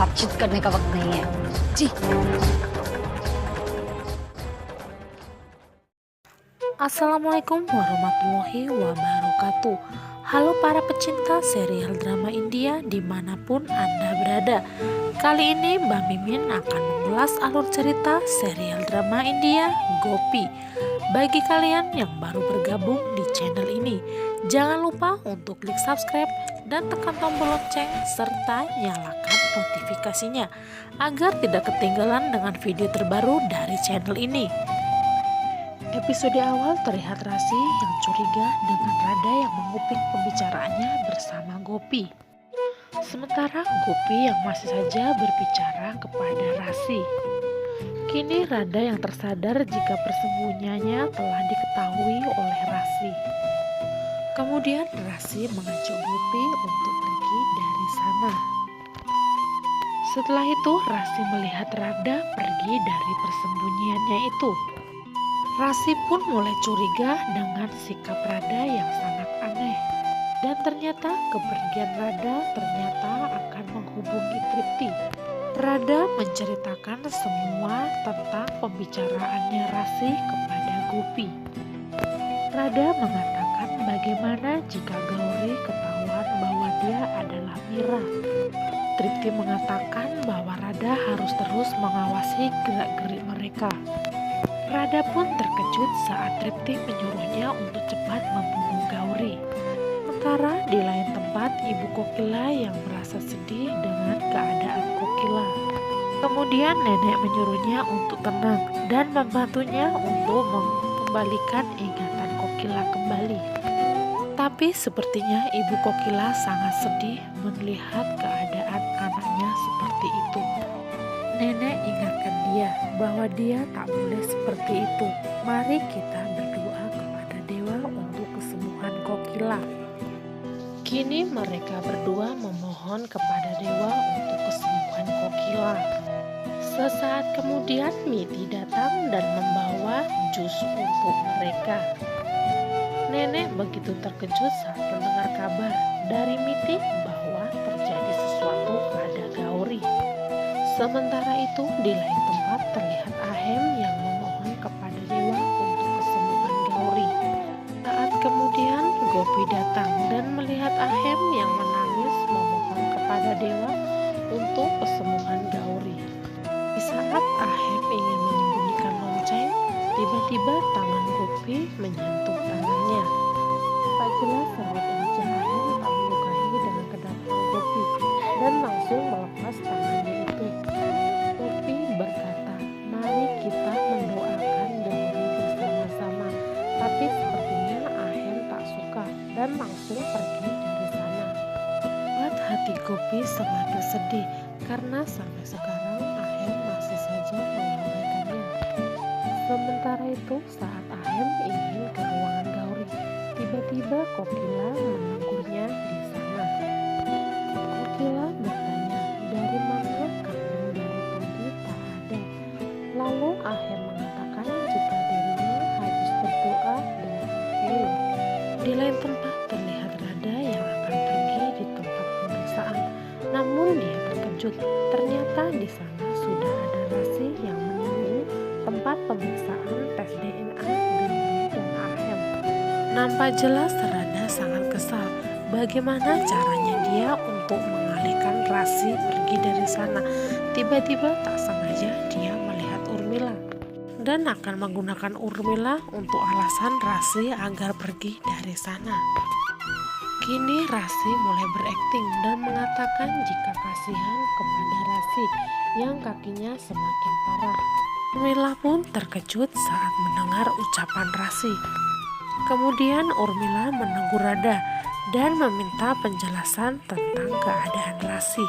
बातचीत करने का वक्त नहीं है जी। Assalamualaikum warahmatullahi wabarakatuh. Halo para pecinta serial drama India dimanapun Anda berada. Kali ini Mbak Mimin akan mengulas alur cerita serial drama India Gopi. Bagi kalian yang baru bergabung di channel ini, jangan lupa untuk klik subscribe dan tekan tombol lonceng serta nyalakan notifikasinya agar tidak ketinggalan dengan video terbaru dari channel ini. Episode awal terlihat Rasi yang curiga dengan Rada yang menguping pembicaraannya bersama Gopi. Sementara Gopi yang masih saja berbicara kepada Rasi. Kini Rada yang tersadar jika persembunyiannya telah diketahui oleh Rasi. Kemudian Rasi mengajak Gopi untuk pergi dari sana. Setelah itu Rasi melihat Rada pergi dari persembunyiannya itu. Rasi pun mulai curiga dengan sikap Rada yang sangat aneh. Dan ternyata kepergian Rada ternyata akan menghubungi Tripti. Rada menceritakan semua tentang pembicaraannya Rasi kepada Gopi. Rada mengatakan bagaimana jika Gauri ketahuan bahwa dia adalah Mira. Tripti mengatakan bahwa Rada harus terus mengawasi gerak-gerik mereka. Rada pun terkejut saat Tripti menyuruhnya untuk cepat membunuh Gauri. Sementara di lain tempat Ibu Kokila yang merasa sedih dengan keadaan Kokila. Kemudian nenek menyuruhnya untuk tenang dan membantunya untuk mengembalikan ingatan Kokila kembali. Tapi sepertinya Ibu Kokila sangat sedih melihat keadaan anaknya seperti itu. Nenek ingatkan dia bahwa dia tak boleh seperti itu. Mari kita berdoa kepada dewa untuk kesembuhan Kokila. Kini mereka berdua memohon kepada dewa untuk kesembuhan Kokila. Sesaat kemudian Miti datang dan membawa jus untuk mereka. Nenek begitu terkejut saat mendengar kabar dari Miti bahwa terjadi sesuatu pada Gauri. Sementara itu di lain tempat terlihat Ahem yang memohon kepada dewa untuk kesembuhan Gauri. Saat kemudian Gopi datang dan melihat Ahem yang menangis memohon kepada dewa untuk kesembuhan Gauri. Di saat Ahem ingin menyembunyikan lonceng, tiba-tiba tangan Gopi menyentuh tangannya. Tak jelas raut wajah Ahem tak menyukai dengan kedatangan Gopi dan langsung melepas tangannya itu. Gopi berkata, mari kita mendoakan Gauri bersama-sama. Tapi sepertinya Ahem tak suka dan langsung pergi dari sana. Buat hati Gopi semakin sedih karena sampai sekarang Ahem masih saja mengabaikannya. Sementara itu saat Ahem ingin ke ruangan Gauri, tiba-tiba Kokila menegurnya di sana. Kokila bertanya, dari mana kamu dari tadi tak ada? Lalu Ahem mengatakan jika dirinya habis berdoa dan tidur. Di lain tempat terlihat Rada yang akan pergi di tempat pemeriksaan. Namun dia terkejut, ternyata di sana sudah ada Rasi yang menunggu tempat pemeriksaan tes DNA Gauri dan Ahem. Nampak jelas Rada sangat kesal. Bagaimana caranya dia untuk mengalihkan Rasi pergi dari sana? Tiba-tiba tak sengaja dia melihat Urmila dan akan menggunakan Urmila untuk alasan Rasi agar pergi dari sana. Kini Rasi mulai berakting dan mengatakan jika kasihan kepada Rasi yang kakinya semakin parah. Urmila pun terkejut saat mendengar ucapan Rasi. Kemudian Urmila menegur Rada dan meminta penjelasan tentang keadaan Rasi.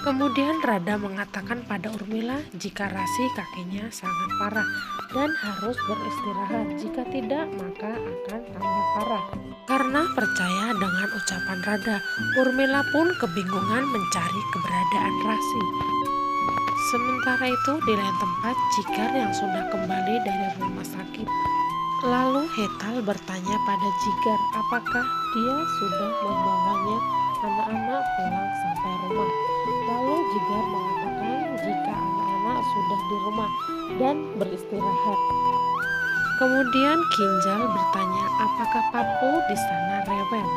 Kemudian Rada mengatakan pada Urmila jika Rasi kakinya sangat parah dan harus beristirahat, jika tidak maka akan tambah parah. Karena percaya dengan ucapan Rada, Urmila pun kebingungan mencari keberadaan Rasi. Sementara itu di lain tempat Jikar yang sudah kembali dari rumah sakit. Lalu Hetal bertanya pada Jigar apakah dia sudah membawanya anak-anak pulang sampai rumah. Lalu Jigar mengatakan jika anak-anak sudah di rumah dan beristirahat. Kemudian Kinjal bertanya apakah Papu di sana rewel.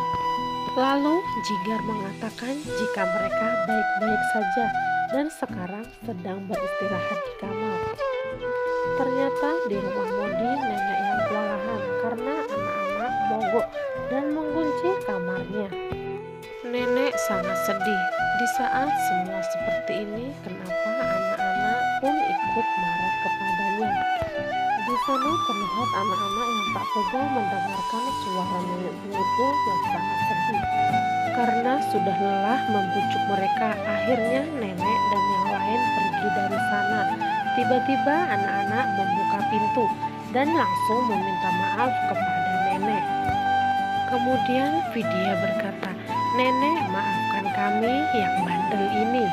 Lalu Jigar mengatakan jika mereka baik-baik saja dan sekarang sedang beristirahat di kamar. Ternyata di rumah Modi nenek yang kewalahan karena anak-anak mogok dan mengunci kamarnya. Nenek sangat sedih. Di saat semua seperti ini, kenapa anak-anak pun ikut marah kepadanya? Di sana terlihat anak-anak yang tak tega mendengarkan suara nenek bungitnya yang sangat sedih. Karena sudah lelah membujuk mereka, akhirnya nenek dan yang lain pergi dari sana. Tiba-tiba anak-anak membuka pintu dan langsung meminta maaf kepada nenek. Kemudian Vidya berkata, "Nenek, maafkan kami yang bandel ini."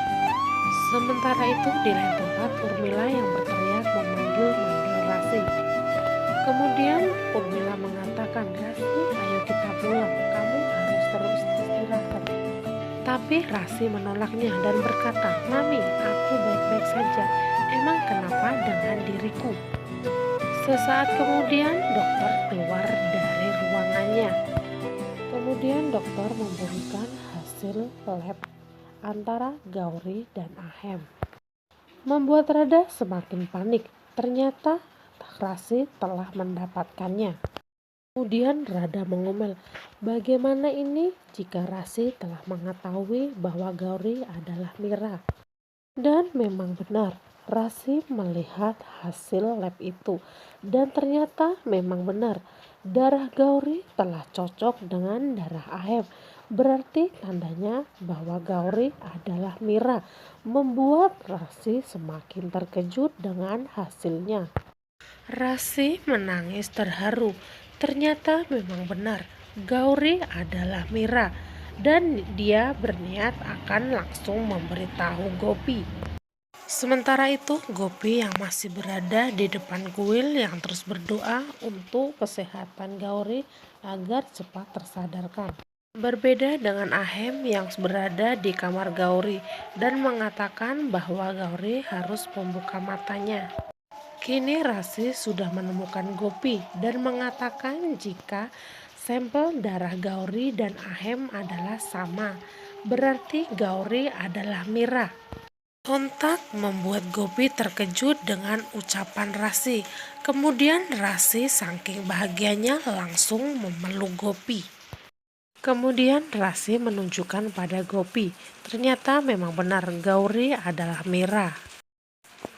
Sementara itu di lain tempat Urmila yang berteriak memanggil-manggil Rasi. Kemudian Urmila mengatakan, "Rasi, ayo kita pulang, kamu harus terus istirahat." Tapi Rasi menolaknya dan berkata, "Mami, aku baik-baik saja. Emang kenapa dengan diriku?" Sesaat kemudian dokter keluar dari ruangannya. Kemudian dokter memberikan hasil lab antara Gauri dan Ahem. Membuat Rada semakin panik. Ternyata Rasi telah mendapatkannya. Kemudian Rada mengomel, bagaimana ini jika Rasi telah mengetahui bahwa Gauri adalah Mira? Dan memang benar, Rasi melihat hasil lab itu dan ternyata memang benar. Darah Gauri telah cocok dengan darah Ahem. Berarti tandanya bahwa Gauri adalah Mira. Membuat Rasi semakin terkejut dengan hasilnya. Rasi menangis terharu. Ternyata memang benar, Gauri adalah Mira. Dan dia berniat akan langsung memberitahu Gopi. Sementara itu Gopi yang masih berada di depan kuil yang terus berdoa untuk kesehatan Gauri agar cepat tersadarkan. Berbeda dengan Ahem yang berada di kamar Gauri dan mengatakan bahwa Gauri harus membuka matanya. Kini Rasi sudah menemukan Gopi dan mengatakan jika sampel darah Gauri dan Ahem adalah sama, berarti Gauri adalah Mira. Sontak membuat Gopi terkejut dengan ucapan Rasi. Kemudian Rasi saking bahagianya langsung memeluk Gopi. Kemudian Rasi menunjukkan pada Gopi, ternyata memang benar Gauri adalah Mira.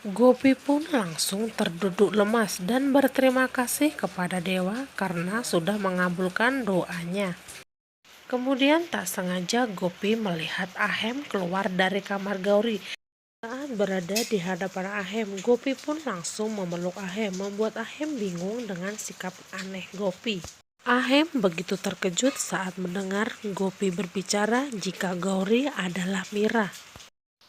Gopi pun langsung terduduk lemas dan berterima kasih kepada dewa karena sudah mengabulkan doanya. Kemudian tak sengaja Gopi melihat Ahem keluar dari kamar Gauri. Saat berada di hadapan Ahem, Gopi pun langsung memeluk Ahem, membuat Ahem bingung dengan sikap aneh Gopi. Ahem begitu terkejut saat mendengar Gopi berbicara jika Gauri adalah Mira.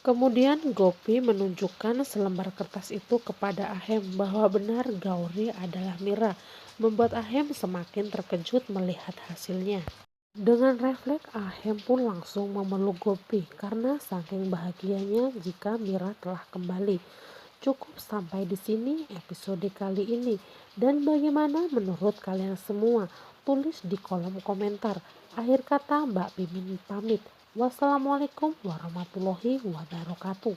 Kemudian Gopi menunjukkan selembar kertas itu kepada Ahem bahwa benar Gauri adalah Mira, membuat Ahem semakin terkejut melihat hasilnya. Dengan refleks Ahem pun langsung memeluk Gopi karena saking bahagianya jika Mira telah kembali. Cukup sampai di sini episode kali ini. Dan bagaimana menurut kalian semua? Tulis di kolom komentar. Akhir kata Mbak Mimin pamit. Wassalamualaikum warahmatullahi wabarakatuh.